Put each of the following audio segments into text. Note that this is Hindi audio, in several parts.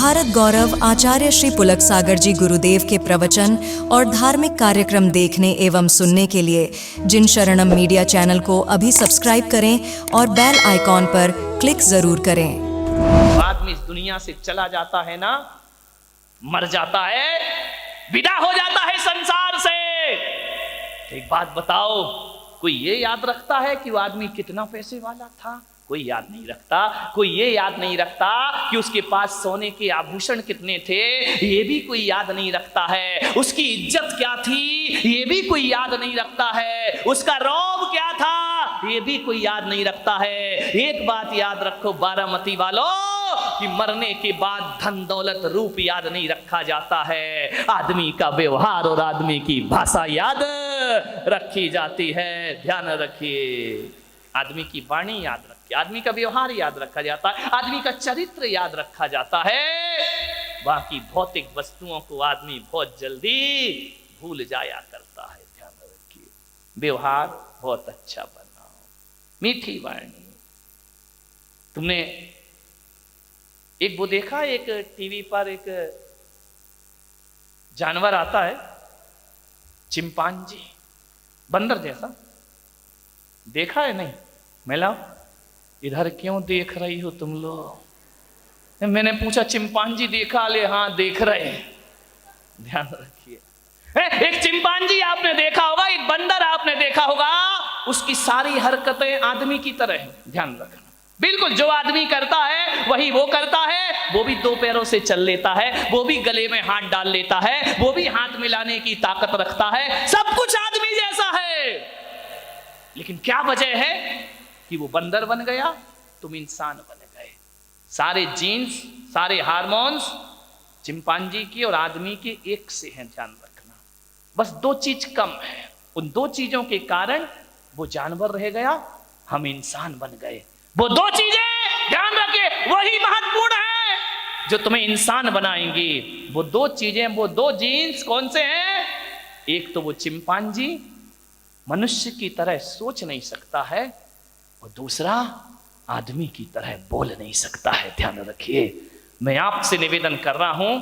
भारत गौरव आचार्य श्री पुलक सागर जी गुरुदेव के प्रवचन और धार्मिक कार्यक्रम देखने एवं सुनने के लिए जिन शरणम मीडिया चैनल को अभी सब्सक्राइब करें और बेल आइकॉन पर क्लिक जरूर करें। आदमी इस दुनिया से चला जाता है ना, मर जाता है, विदा हो जाता है संसार से। एक बात बताओ, कोई ये याद रखता है कि वो आदमी कितना पैसे वाला था? कोई याद नहीं रखता। कोई ये याद नहीं रखता कि उसके पास सोने के आभूषण कितने थे, ये भी कोई याद नहीं रखता है। उसकी इज्जत क्या थी, ये भी कोई याद नहीं रखता है। उसका रौब क्या था, ये भी कोई याद नहीं रखता है। एक बात याद रखो बारामती वालों, कि मरने के बाद धन दौलत रूप याद नहीं रखा जाता है, आदमी का व्यवहार और आदमी की भाषा याद रखी जाती है। ध्यान रखिए, आदमी की वाणी याद रखिए, आदमी का व्यवहार याद रखा जाता है, आदमी का चरित्र याद रखा जाता है। बाकी भौतिक वस्तुओं को आदमी बहुत जल्दी भूल जाया करता है। ध्यान रखिए, व्यवहार बहुत अच्छा बनाओ, मीठी वाणी। तुमने एक वो देखा, एक टीवी पर एक जानवर आता है, चिंपांजी, बंदर जैसा, देखा है? नहीं? मैं लाओ, इधर क्यों देख रही हो तुम लोग? मैंने पूछा चिंपांजी देखा? ले हाँ देख रहे। ध्यान रखिए, एक चिंपांजी आपने देखा होगा, एक बंदर आपने देखा होगा, उसकी सारी हरकतें आदमी की तरह है। ध्यान रखना, बिल्कुल जो आदमी करता है वही वो करता है। वो भी दो पैरों से चल लेता है, वो भी गले में हाथ डाल लेता है, वो भी हाथ मिलाने की ताकत रखता है, सब कुछ आदमी जैसा है। लेकिन क्या वजह है कि वो बंदर बन गया, तुम इंसान बन गए। सारे जीन्स, सारे हार्मोन्स चिंपांजी की और आदमी के एक से हैं। ध्यान रखना, बस दो चीज कम है, उन दो चीजों के कारण वो जानवर रह गया, हम इंसान बन गए। वो दो चीजें ध्यान रखिए, वही महत्वपूर्ण है जो तुम्हें इंसान बनाएंगी। वो दो चीजें, वो दो जीन्स कौन से हैं? एक तो वो चिंपांजी मनुष्य की तरह सोच नहीं सकता है, और दूसरा आदमी की तरह बोल नहीं सकता है। ध्यान रखिए, मैं आपसे निवेदन कर रहा हूं,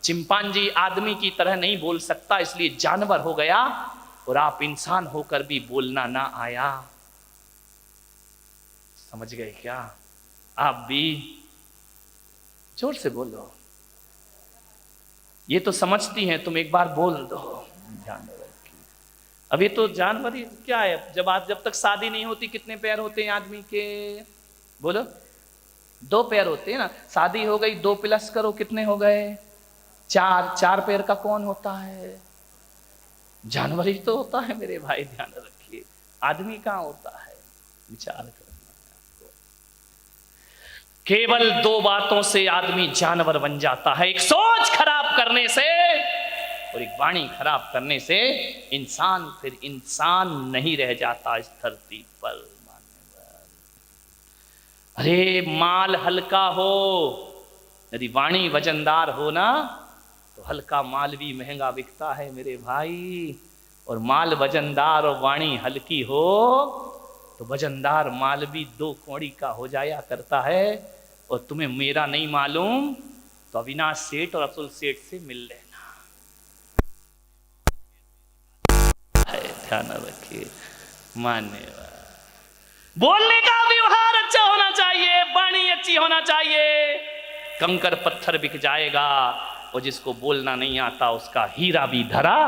चिंपांजी आदमी की तरह नहीं बोल सकता, इसलिए जानवर हो गया, और आप इंसान होकर भी बोलना ना आया। समझ गए क्या? आप भी जोर से बोलो, ये तो समझती हैं, तुम एक बार बोल दो। ध्यान रखिए, अभी तो जानवर ही क्या है, जब तक शादी नहीं होती कितने पैर होते हैं आदमी के? बोलो, दो पैर होते हैं ना। शादी हो गई, दो प्लस करो, कितने हो गए? चार। चार पैर का कौन होता है? जानवर ही तो होता है मेरे भाई। ध्यान रखिए, आदमी कहाँ होता है? विचार करो। केवल दो बातों से आदमी जानवर बन जाता है, एक सोच खराब करने से और एक वाणी खराब करने से। इंसान फिर इंसान नहीं रह जाता इस धरती पर। अरे माल हल्का हो, यदि वाणी वजनदार हो ना, तो हल्का माल भी महंगा बिकता है मेरे भाई। और माल वजनदार और वाणी हल्की हो तो वजनदार माल भी दो कौड़ी का हो जाया करता है। और तुम्हें मेरा नहीं मालूम तो अविनाश सेठ और अतुल सेठ से मिल लेना। ध्यान रखिए, मान्यवर, बोलने का व्यवहार अच्छा होना चाहिए, वाणी अच्छी होना चाहिए। कंकर पत्थर बिक जाएगा, और जिसको बोलना नहीं आता उसका हीरा भी धरा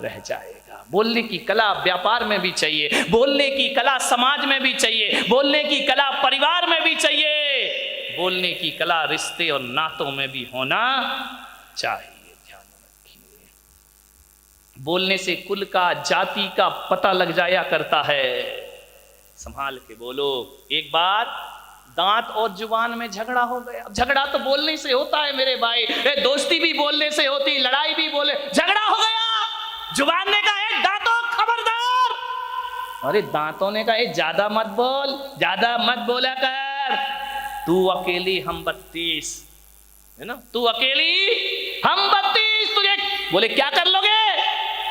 रह जाएगा। बोलने की कला व्यापार में भी चाहिए, बोलने की कला समाज में भी चाहिए, बोलने की कला परिवार में भी चाहिए, बोलने की कला रिश्ते और नातों में भी होना चाहिए। ध्यान रखिए, बोलने से कुल का, जाति का पता लग जाया करता है। संभाल के बोलो। एक बार दांत और जुबान में झगड़ा हो गया। झगड़ा तो बोलने से होता है मेरे भाई, दोस्ती भी बोलने से होती, लड़ाई भी बोले। झगड़ा हो गया, जुबान ने कहा दांतों खबरदार, अरे दांतों ने कहा ज्यादा मत बोल, ज्यादा मत बोला कर, तू अकेली हम 32, है ना, तू अकेली हम 32। तुझे बोले क्या कर लोगे?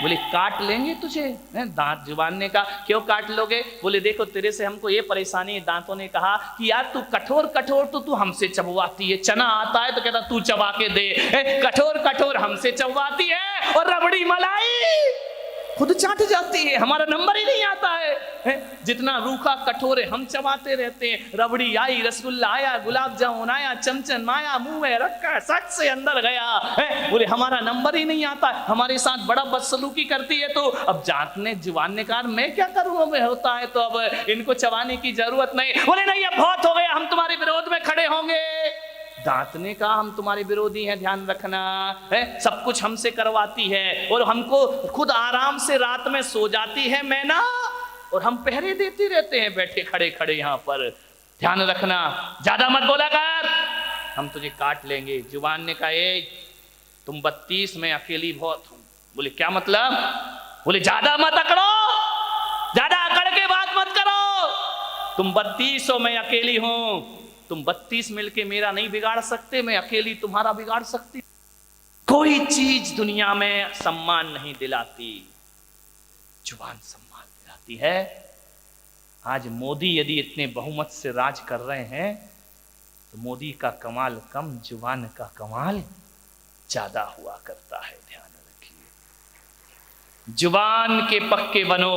बोले काट लेंगे तुझे, दांत जुबान ने कहा क्यों काट लोगे? बोले देखो तेरे से हमको ये परेशानी है। दांतों ने कहा कि यार तू कठोर कठोर तो तू हमसे चबवाती है, चना आता है तो कहता तू चबा के दे, कठोर कठोर हमसे चबवाती है और रबड़ी मलाई खुद चाट जाती है, हमारा नंबर ही नहीं आता है। जितना रूखा कठोर है हम चबाते रहते हैं। रबड़ी आई, रसगुल्ला आया, गुलाब जामुन आया, चमचम आया, मुंह में रखा, सच से अंदर गया। बोले हमारा नंबर ही नहीं आता, हमारे साथ बड़ा बदसलूकी करती है। तो अब जातने जुबान ने कहा मैं क्या करूँ, मैं होता है तो अब इनको चबाने की जरूरत नहीं। बोले नहीं अब बहुत हो गया, हम तुम्हारे विरोध में खड़े होंगे। दांत ने कहा हम तुम्हारे विरोधी हैं, ध्यान रखना है, सब कुछ हमसे करवाती है और हमको खुद आराम से रात में सो जाती है मैना, और हम पहरे देते रहते हैं बैठे खड़े खड़े यहाँ पर, ध्यान रखना, ज्यादा मत बोला कर, हम तुझे काट लेंगे। जुबान ने कहा तुम 32 में अकेली बहुत हूं। बोले क्या मतलब? बोले ज्यादा मत अकड़ो, ज्यादा अकड़ के बात मत करो, तुम 32 हो मैं अकेली हूं, तुम 32 मिलके मेरा नहीं बिगाड़ सकते, मैं अकेली तुम्हारा बिगाड़ सकती। कोई चीज दुनिया में सम्मान नहीं दिलाती, जुबान सम्मान दिलाती है। आज मोदी यदि इतने बहुमत से राज कर रहे हैं तो मोदी का कमाल कम, जुबान का कमाल ज्यादा हुआ करता है, ध्यान रखिए। जुबान के पक्के बनो,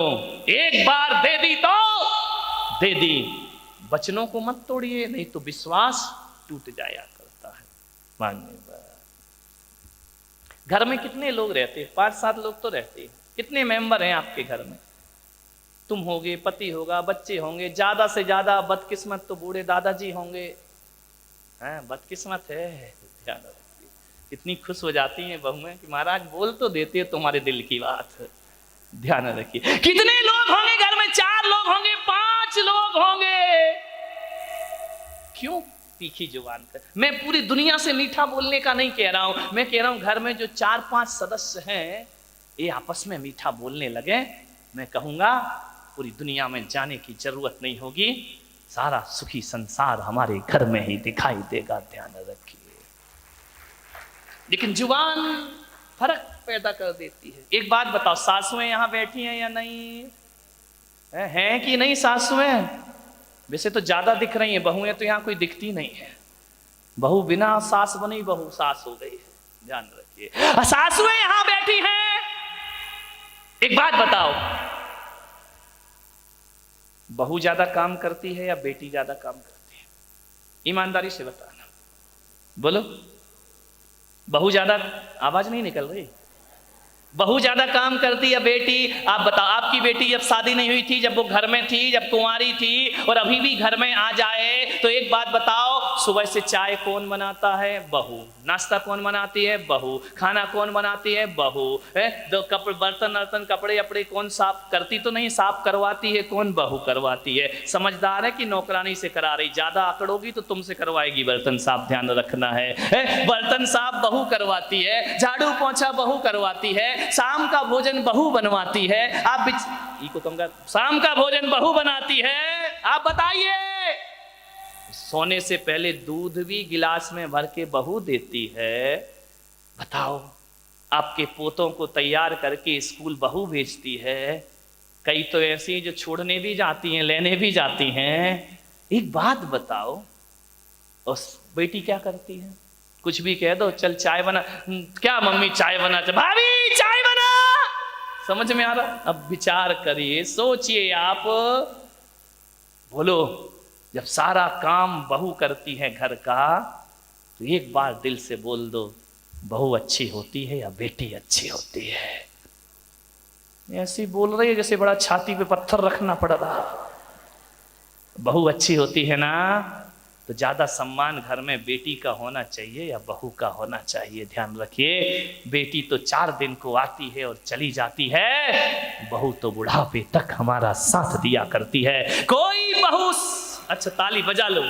एक बार दे दी तो दे दी, वचनों को मत तोड़िए नहीं तो विश्वास टूट जाया करता है। मानने घर में कितने लोग रहते हैं? 5-7 लोग तो रहते हैं। कितने मेंबर हैं आपके घर में? तुम होगे, पति होगा, बच्चे होंगे, ज्यादा से ज्यादा बदकिस्मत तो बूढ़े दादाजी होंगे। बदकिस्मत है, ध्यान रखिए। कितनी खुश हो जाती हैं बहुएं कि महाराज बोल तो देते तुम्हारे दिल की बात, ध्यान रखिए। कितने लोग होंगे घर में? 4 लोग होंगे, 5 लोग होंगे। क्यों तीखी जुबान कर? मैं पूरी दुनिया से मीठा बोलने का नहीं कह रहा हूं, मैं कह रहा हूं घर में जो 4-5 सदस्य हैं ये आपस में मीठा बोलने लगे, मैं कहूंगा पूरी दुनिया में जाने की जरूरत नहीं होगी, सारा सुखी संसार हमारे घर में ही दिखाई देगा, ध्यान रखिए। लेकिन जुबान फर्क पैदा कर देती है। एक बात बताओ, सासुएं यहां बैठी हैं या नहीं हैं कि नहीं? सासुएं वैसे तो ज्यादा दिख रही हैं, बहुएं तो यहां कोई दिखती नहीं है। बहू बिना सास बनी बहू सास हो गई है, ध्यान रखिए। सासुएं यहां बैठी हैं, एक बात बताओ, बहू ज्यादा काम करती है या बेटी ज्यादा काम करती है? ईमानदारी से बताना, बोलो। बहू ज्यादा, आवाज नहीं निकल रही, बहू ज्यादा काम करती है बेटी? आप बताओ, आपकी बेटी जब शादी नहीं हुई थी, जब वो घर में थी, जब कुंवारी थी और अभी भी घर में आ जाए तो एक बात बताओ, सुबह से चाय कौन बनाता है? बहू। नाश्ता कौन बनाती है? बहू। खाना कौन बनाती है? बहू। दो कपड़े, बर्तन कपड़े अपड़े कौन साफ करती तो नहीं, साफ करवाती है कौन? बहू करवाती है। समझदार है कि नौकरानी से करा रही? ज्यादा आकड़ोगी तो तुमसे करवाएगी बर्तन साफ, ध्यान रखना है। बर्तन साफ बहू करवाती है, झाड़ू पोंछा बहू करवाती है, शाम का भोजन बहू बनवाती है। आप को कहूंगा शाम का भोजन बहू बनाती है। आप बताइए, सोने से पहले दूध भी गिलास में भर के बहू देती है। बताओ, आपके पोतों को तैयार करके स्कूल बहू भेजती है। कई तो ऐसी जो छोड़ने भी जाती हैं, लेने भी जाती हैं। एक बात बताओ, उस बेटी क्या करती है? कुछ भी कह दो, चल चाय बना। क्या मम्मी चाय बना? भाभी चाय बना। समझ में आ रहा? अब विचार करिए, सोचिए आप, बोलो, जब सारा काम बहू करती है घर का, तो एक बार दिल से बोल दो, बहू अच्छी होती है या बेटी अच्छी होती है? ऐसी बोल रही है जैसे बड़ा छाती पे पत्थर रखना पड़ रहा। बहू अच्छी होती है ना, तो ज्यादा सम्मान घर में बेटी का होना चाहिए या बहू का होना चाहिए? ध्यान रखिए, बेटी तो 4 दिन को आती है और चली जाती है, बहू तो बुढ़ापे तक हमारा साथ दिया करती है। कोई बहू, अच्छा ताली बजा लो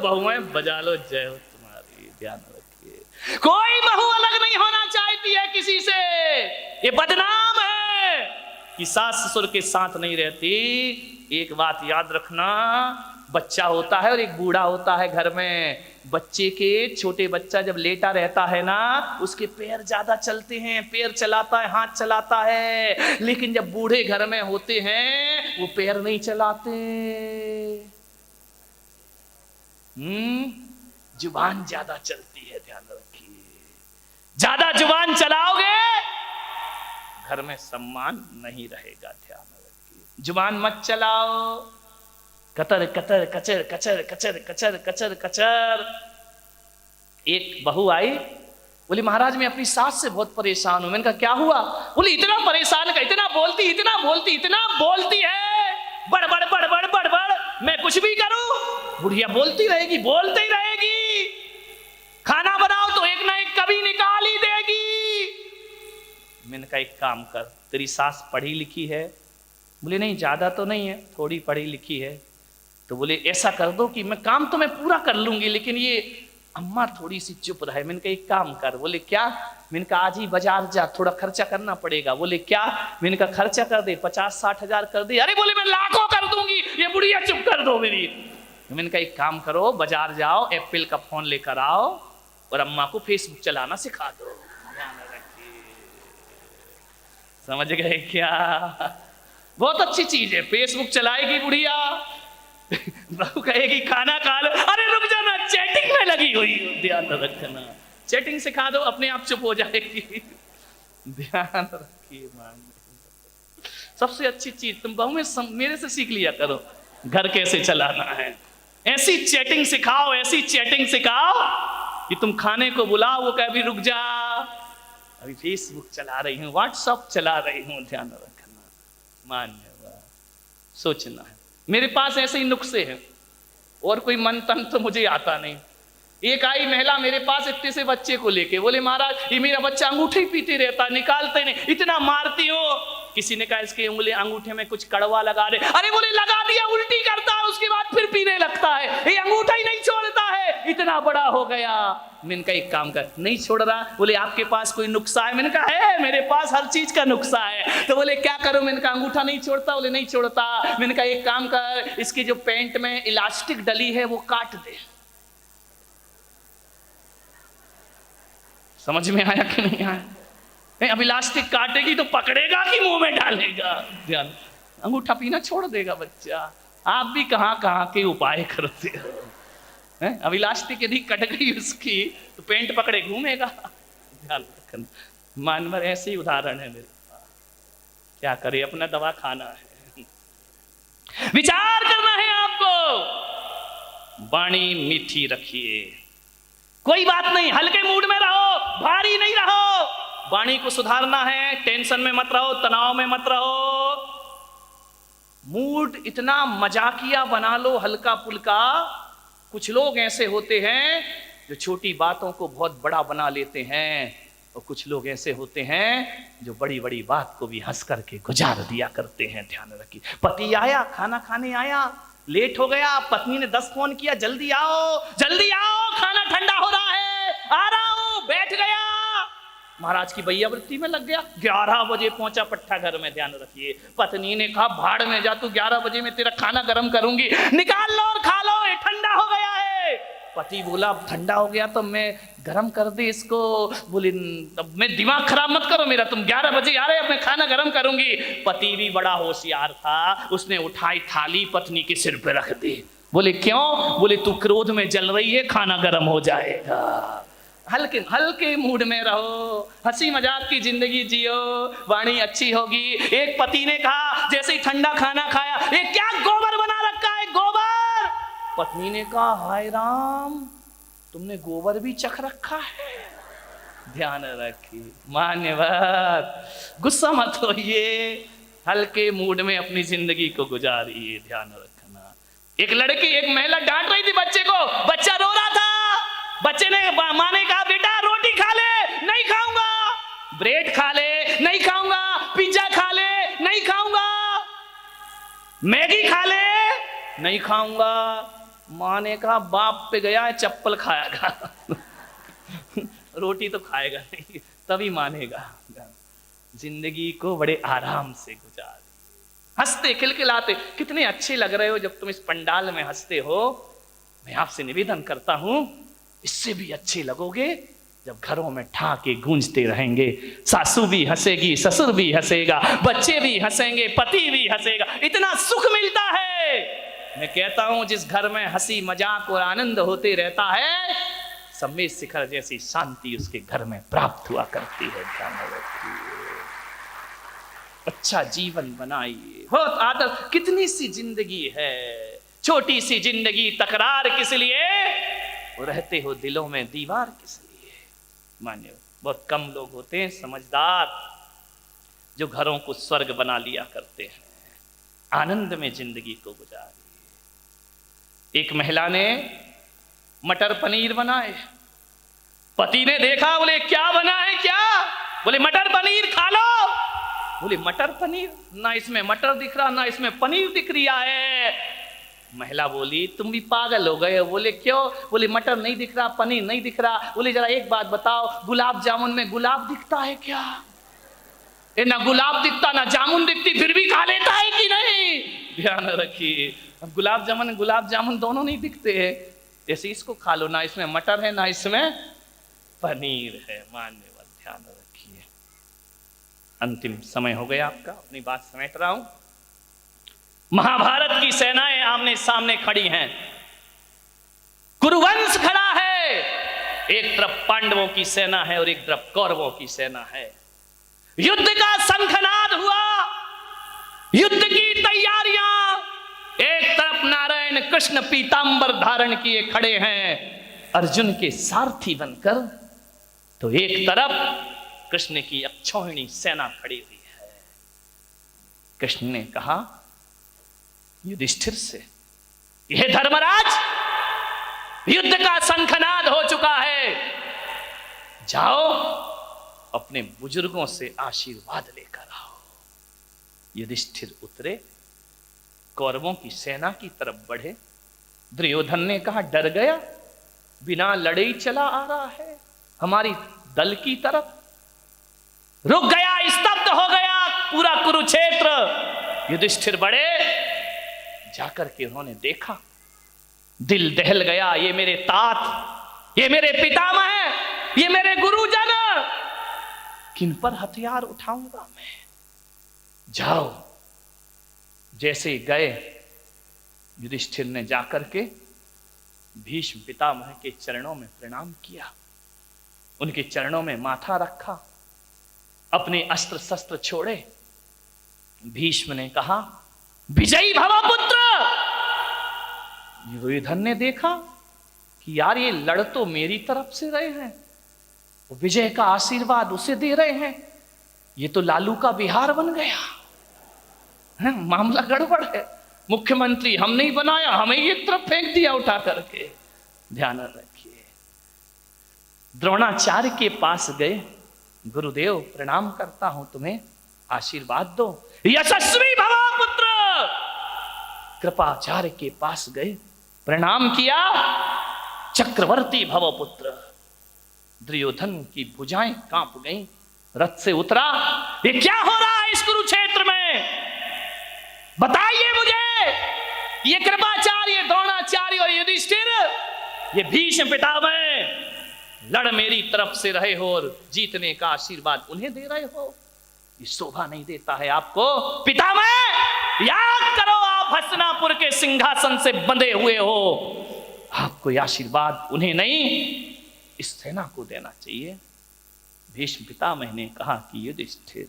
बहुएं बजा लो, जय हो तुम्हारी, ध्यान रखिए। कोई बहू अलग नहीं होना चाहती है किसी से, ये बदनाम है कि सास ससुर के साथ नहीं रहती। एक बात याद रखना, बच्चा होता है और एक बूढ़ा होता है घर में। बच्चे के छोटे बच्चा जब लेटा रहता है ना, उसके पैर ज्यादा चलते हैं, पैर चलाता है, हाथ चलाता है। लेकिन जब बूढ़े घर में होते हैं वो पैर नहीं चलाते। जुबान ज्यादा चलती है, ध्यान रखिए। ज्यादा जुबान चलाओगे घर में सम्मान नहीं रहेगा, ध्यान रखिए। जुबान मत चलाओ। कतर कतर कचर कचर कचर कचर कचर कचर। एक बहू आई, बोली महाराज मैं अपनी सास से बहुत परेशान हूं। मैंने कहा क्या हुआ? बोली इतना परेशान है, इतना बोलती है, बड़ बड़ बड़ बड़ बड़ बड़, मैं कुछ भी करूं बुढ़िया बोलती रहेगी, बोलती ही रहेगी। खाना बनाओ तो एक ना एक कभी निकाल ही देगी। मैंने कहा एक काम कर, तेरी सास पढ़ी लिखी है? बोले नहीं ज्यादा तो नहीं है, थोड़ी पढ़ी लिखी है। तो बोले ऐसा कर दो कि मैं काम तो मैं पूरा कर लूंगी, लेकिन ये अम्मा थोड़ी सी चुप रहे। मैंने कहा एक काम कर। बोले क्या? मैंने कहा आज ही बाजार जा, थोड़ा खर्चा करना पड़ेगा। बोले क्या? मैंने कहा खर्चा कर दे, 50-60 हजार कर दे। अरे बोले मैं लाखों कर दूंगी, ये बुढ़िया चुप कर दो मेरी। मैंने कहा एक काम करो, बाजार जाओ, एप्पल का फोन लेकर आओ और अम्मा को फेसबुक चलाना सिखा दो। ध्यान रखिए, समझ गए क्या? बहुत अच्छी चीज है, फेसबुक चलाएगी बुढ़िया, बहू कहेगी खाना खा लो, अरे रुक जाना चैटिंग में लगी हुई हो, ध्यान रखना। चैटिंग सिखा दो, अपने आप चुप हो जाएगी। ध्यान रखिए। सबसे अच्छी चीज तुम बहू में मेरे से सीख लिया करो, घर कैसे चलाना है। ऐसी चैटिंग सिखाओ, ऐसी चैटिंग सिखाओ कि तुम खाने को बुलाओ, वो कहे अभी रुक जा, अभी फेसबुक चला रही हूँ, व्हाट्सएप चला रही हूँ। ध्यान रखना, मान्य सोचना है। मेरे पास ऐसे ही नुस्खे हैं और कोई मंत्र तो मुझे आता नहीं। एक आई महिला मेरे पास इतने से बच्चे को लेके, बोले महाराज ये मेरा बच्चा अंगूठे पीते रहता, निकालते नहीं, इतना मारती हो। किसी ने कहा इसके उंगली अंगूठे में कुछ कड़वा लगा दे। अरे बोले लगा दिया, उल्टी करता है, उसके बाद फिर पीने लगता है, ये अंगूठा ही नहीं छोड़ता है, इतना बड़ा हो गया। मैंने कहा एक काम कर, नहीं छोड़ रहा। बोले आपके पास कोई नुस्खा है? मैंने कहा है, मेरे पास हर चीज का नुस्खा है। तो बोले क्या करूं? मैंने कहा अंगूठा नहीं छोड़ता। बोले नहीं छोड़ता। मैंने कहा एक काम कर, इसकी जो पैंट में इलास्टिक डली है वो काट दे। समझ में आया कि नहीं आया? अब इलास्टिक काटेगी तो पकड़ेगा कि मुंह में डालेगा? ध्यान, अंगूठा पीना छोड़ देगा बच्चा। आप भी कहां कहां के उपाय करते हो। अब इलास्टिक यदि कट गई उसकी तो पेंट पकड़े घूमेगा। ध्यान रखना। मानवर ऐसे ही उदाहरण है मेरे पास। क्या करे, अपना दवा खाना है, विचार करना है आपको। वाणी मीठी रखिए, कोई बात नहीं, हल्के मूड में रहो, भारी नहीं रहो। वाणी को सुधारना है, टेंशन में मत रहो, तनाव में मत रहो। मूड इतना मजाकिया बना लो, हल्का फुल्का। कुछ लोग ऐसे होते हैं जो छोटी बातों को बहुत बड़ा बना लेते हैं, और कुछ लोग ऐसे होते हैं जो बड़ी बड़ी बात को भी हंस करके गुजार दिया करते हैं। ध्यान रखिए। पति आया, खाना खाने आया, लेट हो गया, पत्नी ने 10 फोन किया, जल्दी आओ जल्दी आओ, खाना ठंडा हो रहा है, आ रहा हूं, बैठ गया। महाराज की भैयावृत्ति में लग गया, 11 बजे पहुंचा पट्टा घर में। ध्यान रखिए। पत्नी ने कहा भाड़ में जा तू, 11 बजे में तेरा खाना गर्म करूंगी, निकाल लो और खा लो, ये ठंडा हो गया है। पति बोला ठंडा हो गया तो मैं गरम कर दे इसको। बोले अब मैं दिमाग खराब मत करो मेरा, तुम 11 बजे आ रहे, अब मैं खाना गरम करूंगी। पति भी बड़ा होशियार था, उसने उठाई थाली पत्नी के सिर पे रख दी। बोले क्यों? बोले तू क्रोध में जल रही है, खाना गरम हो जाएगा। हल्के हल्के मूड में रहो, हंसी मजाक की जिंदगी जियो, वाणी अच्छी होगी। एक पति ने कहा जैसे ही ठंडा खाना खाया, ये क्या गोबर बना रखा है, गोबर। पत्नी ने कहा हाय राम, तुमने गोबर भी चख रखा है। ध्यान रखिए। मान्यवर, गुस्सा मत होइए, हल्के मूड में अपनी जिंदगी को गुजारिए। ध्यान रखना। एक लड़की, एक महिला डांट रही थी बच्चे को, बच्चा रो रहा था। बच्चे ने, माँ ने कहा बेटा रोटी खा ले, नहीं खाऊंगा। ब्रेड खा ले, नहीं खाऊंगा। पिज्जा खा ले, नहीं खाऊंगा। मैगी खा ले, नहीं खाऊंगा। माँ ने कहा बाप पे गया है, चप्पल खाएगा। रोटी तो खाएगा नहीं, तभी मानेगा। जिंदगी को बड़े आराम से गुजार, हंसते खिलखिलाते, कितने अच्छे लग रहे हो जब तुम इस पंडाल में हंसते हो। मैं आपसे निवेदन करता हूं, इससे भी अच्छे लगोगे जब घरों में ठाके गूंजते रहेंगे। सासू भी हंसेगी, ससुर भी हंसेगा, बच्चे भी हंसेंगे, पति भी हंसेगा, इतना सुख मिलता है। मैं कहता हूं जिस घर में हंसी मजाक और आनंद होते रहता है, सम्मेद शिखर जैसी शांति उसके घर में प्राप्त हुआ करती है। ध्यान रखिए, अच्छा जीवन बनाइए। बहुत आदर, कितनी सी जिंदगी है, छोटी सी जिंदगी, तकरार किस लिए, रहते हो दिलों में दीवार किस लिए। मानिए बहुत कम लोग होते हैं समझदार जो घरों को स्वर्ग बना लिया करते हैं, आनंद में जिंदगी को गुजारिए। एक महिला ने मटर पनीर बनाए, पति ने देखा, बोले क्या बना है क्या, बोले मटर पनीर खा लो। बोले मटर पनीर, ना इसमें मटर दिख रहा ना इसमें पनीर दिख रहा है। महिला बोली तुम भी पागल हो गए हो। बोले क्यों, बोले मटर नहीं दिख रहा, पनीर नहीं दिख रहा। बोले जरा एक बात बताओ, गुलाब जामुन में गुलाब दिखता है क्या? ना गुलाब दिखता ना जामुन दिखती, फिर भी खा लेता है कि नहीं? ध्यान रखिए, अब गुलाब जामुन दोनों नहीं दिखते हैं, जैसे इसको खा लो, ना इसमें मटर है ना इसमें पनीर है। मान्यवर ध्यान रखिए। अंतिम समय हो गया आपका, अपनी बात समेट रहा हूं। महाभारत की सेनाएं आमने सामने खड़ी हैं, कुरुवंश खड़ा है, एक तरफ पांडवों की सेना है और एक तरफ कौरवों की सेना है। युद्ध का शंखनाद हुआ, युद्ध की तैयारियां। एक तरफ नारायण कृष्ण पीतांबर धारण किए खड़े हैं अर्जुन के सारथी बनकर, तो एक तरफ कृष्ण की अक्षौहिणी सेना खड़ी हुई है। कृष्ण ने कहा युधिष्ठिर से, यह धर्मराज, युद्ध का शंखनाद हो चुका है, जाओ अपने बुजुर्गों से आशीर्वाद लेकर आओ। युधिष्ठिर उतरे, कौरवों की सेना की तरफ बढ़े। दुर्योधन ने कहा डर गया, बिना लड़े ही चला आ रहा है हमारी दल की तरफ। रुक गया, स्तब्ध हो गया पूरा कुरुक्षेत्र। युधिष्ठिर बढ़े, जाकर के उन्होंने देखा, दिल दहल गया। ये मेरे तात, ये मेरे पितामह, ये मेरे गुरुजन, किन पर हथियार उठाऊंगा मैं? जाओ। जैसे गए, युधिष्ठिर ने जाकर के भीष्म पितामह के चरणों में प्रणाम किया, उनके चरणों में माथा रखा, अपने अस्त्र शस्त्र छोड़े। भीष्म ने कहा विजयी भव पुत्र। दुर्योधन ने देखा कि यार ये लड़ तो मेरी तरफ से रहे हैं, वो विजय का आशीर्वाद उसे दे रहे हैं, ये तो लालू का बिहार बन गया है, मामला गड़बड़ है। मुख्यमंत्री हम नहीं बनाया, हमें ये तरफ फेंक दिया उठा करके। ध्यान रखिए। द्रोणाचार्य के पास गए, गुरुदेव प्रणाम करता हूं तुम्हें, आशीर्वाद दो। यशस्वी भव पुत्र। कृपाचार्य के पास गए, प्रणाम किया, चक्रवर्ती भव पुत्र। दुर्योधन की भुजाएं कांप गईं, रथ से उतरा, ये क्या हो रहा है इस कुरुक्षेत्र में, बताइए मुझे। ये कृपाचार्य, द्रोणाचार्य और युधिष्ठिर, ये भीष्म पितामह लड़ मेरी तरफ से रहे हो और जीतने का आशीर्वाद उन्हें दे रहे हो, ये शोभा नहीं देता है आपको। पितामह याद करो, आप हस्तिनापुर के सिंहासन से बंधे हुए हो, आपको यह आशीर्वाद उन्हें नहीं इस सेना को देना चाहिए। भीष्म पितामह ने कहा कि युधिष्ठिर,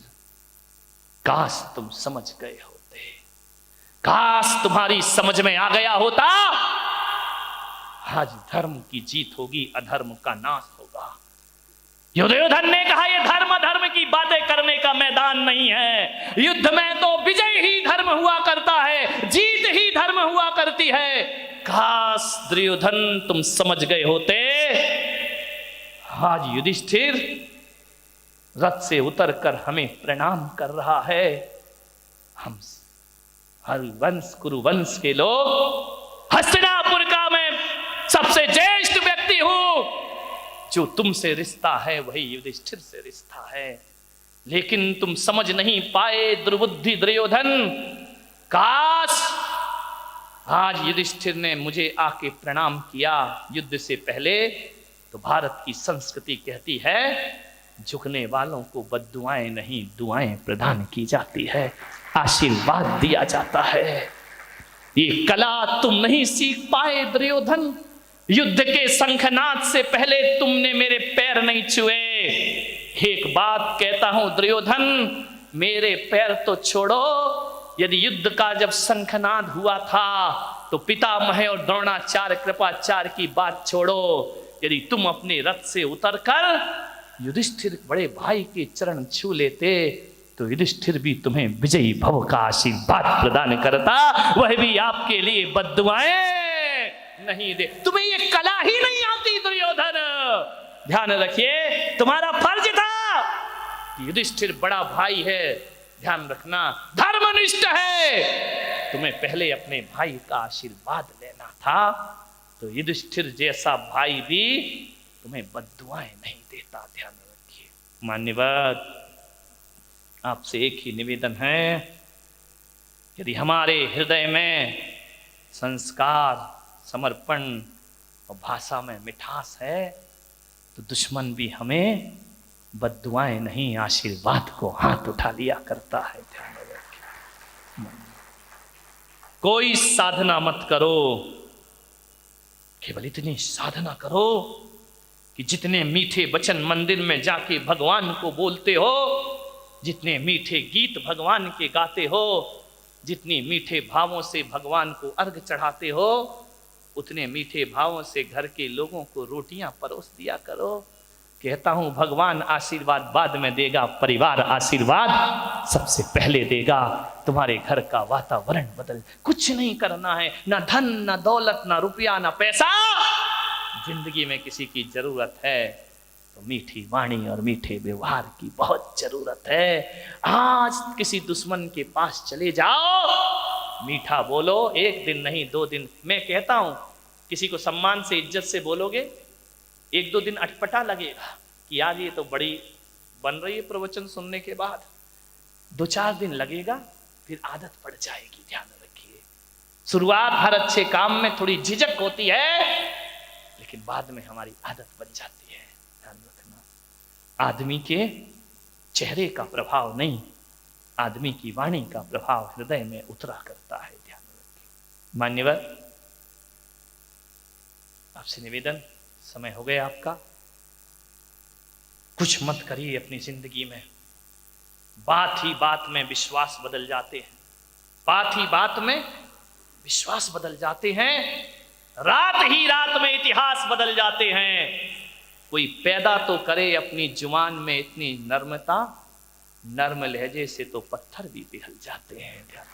काश तुम समझ गए होते, काश तुम्हारी समझ में आ गया होता, आज धर्म की जीत होगी, अधर्म का नाश होगा। दुर्योधन ने कहा यह धर्म की बातें करने का मैदान नहीं है, युद्ध में तो विजय ही धर्म हुआ करता है, जीत ही धर्म हुआ करती है। काश दुर्योधन तुम समझ गए होते। आज युधिष्ठिर रथ से उतरकर हमें प्रणाम कर रहा है। हम हरिवंश कुरुवंश के लोग, हस्तिनापुर का मैं सबसे ज्येष्ठ व्यक्ति हूं, जो तुमसे रिश्ता है वही युधिष्ठिर से रिश्ता है। लेकिन तुम समझ नहीं पाए दुर्बुद्धि दुर्योधन, काश आज युधिष्ठिर ने मुझे आके प्रणाम किया युद्ध से पहले, तो भारत की संस्कृति कहती है झुकने वालों को बद्दुआएं नहीं दुआएं प्रदान की जाती है, आशीर्वाद दिया जाता है। ये कला तुम नहीं सीख पाए दुर्योधन, युद्ध के शंखनाद से पहले तुमने मेरे पैर नहीं छुए। एक बात कहता हूं दुर्योधन, मेरे पैर तो छोड़ो, यदि युद्ध का जब शंखनाद हुआ था तो पितामह और द्रोणाचार्य कृपाचार्य की बात छोड़ो, यदि तुम अपने रथ से उतरकर युधिष्ठिर बड़े भाई के चरण छू लेते तो युधिष्ठिर भी तुम्हें विजयी भव का आशीर्वाद प्रदान करता, वह भी आपके लिए बद्दुआएं नहीं दे। तुम्हें ये कला ही नहीं आती दुर्योधन। ध्यान रखिए, तुम्हारा फर्ज था कि युधिष्ठिर बड़ा भाई है, ध्यान रखना धर्मनिष्ठ है, तुम्हें पहले अपने भाई का आशीर्वाद लेना था। तो युधिष्ठिर जैसा भाई भी तुम्हें बद्दुआएं नहीं देता, ध्यान रखिए। मान्यवर, आपसे एक ही निवेदन है, यदि हमारे हृदय में संस्कार, समर्पण और भाषा में मिठास है तो दुश्मन भी हमें बद्दुआएं नहीं आशीर्वाद को हाथ उठा लिया करता है, ध्यान रखिए। कोई साधना मत करो, केवल इतनी साधना करो कि जितने मीठे वचन मंदिर में जाके भगवान को बोलते हो, जितने मीठे गीत भगवान के गाते हो, जितनी मीठे भावों से भगवान को अर्घ चढ़ाते हो, उतने मीठे भावों से घर के लोगों को रोटियां परोस दिया करो। कहता हूं भगवान आशीर्वाद बाद में देगा, परिवार आशीर्वाद सबसे पहले देगा। तुम्हारे घर का वातावरण बदल, कुछ नहीं करना है, ना धन ना दौलत ना रुपया ना पैसा। जिंदगी में किसी की जरूरत है तो मीठी वाणी और मीठे व्यवहार की बहुत जरूरत है। आज किसी दुश्मन के पास चले जाओ, मीठा बोलो, एक दिन नहीं 2 दिन। मैं कहता हूं किसी को सम्मान से इज्जत से बोलोगे, 1-2 दिन अटपटा लगेगा कि यार ये तो बड़ी बन रही है प्रवचन सुनने के बाद, 2-4 दिन लगेगा, फिर आदत पड़ जाएगी। ध्यान रखिए, शुरुआत हर अच्छे काम में थोड़ी झिझक होती है, लेकिन बाद में हमारी आदत बन जाती है। ध्यान रखना, आदमी के चेहरे का प्रभाव नहीं, आदमी की वाणी का प्रभाव हृदय में उतरा करता है। ध्यान रखिए। मान्यवर, आपसे निवेदन, समय हो गया आपका, कुछ मत करिए अपनी जिंदगी में। बात ही बात में विश्वास बदल जाते हैं, बात ही बात में विश्वास बदल जाते हैं, रात ही रात में इतिहास बदल जाते हैं। कोई पैदा तो करे अपनी जुबान में इतनी नर्मता, नर्म लहजे से तो पत्थर भी पिघल जाते हैं। ध्यान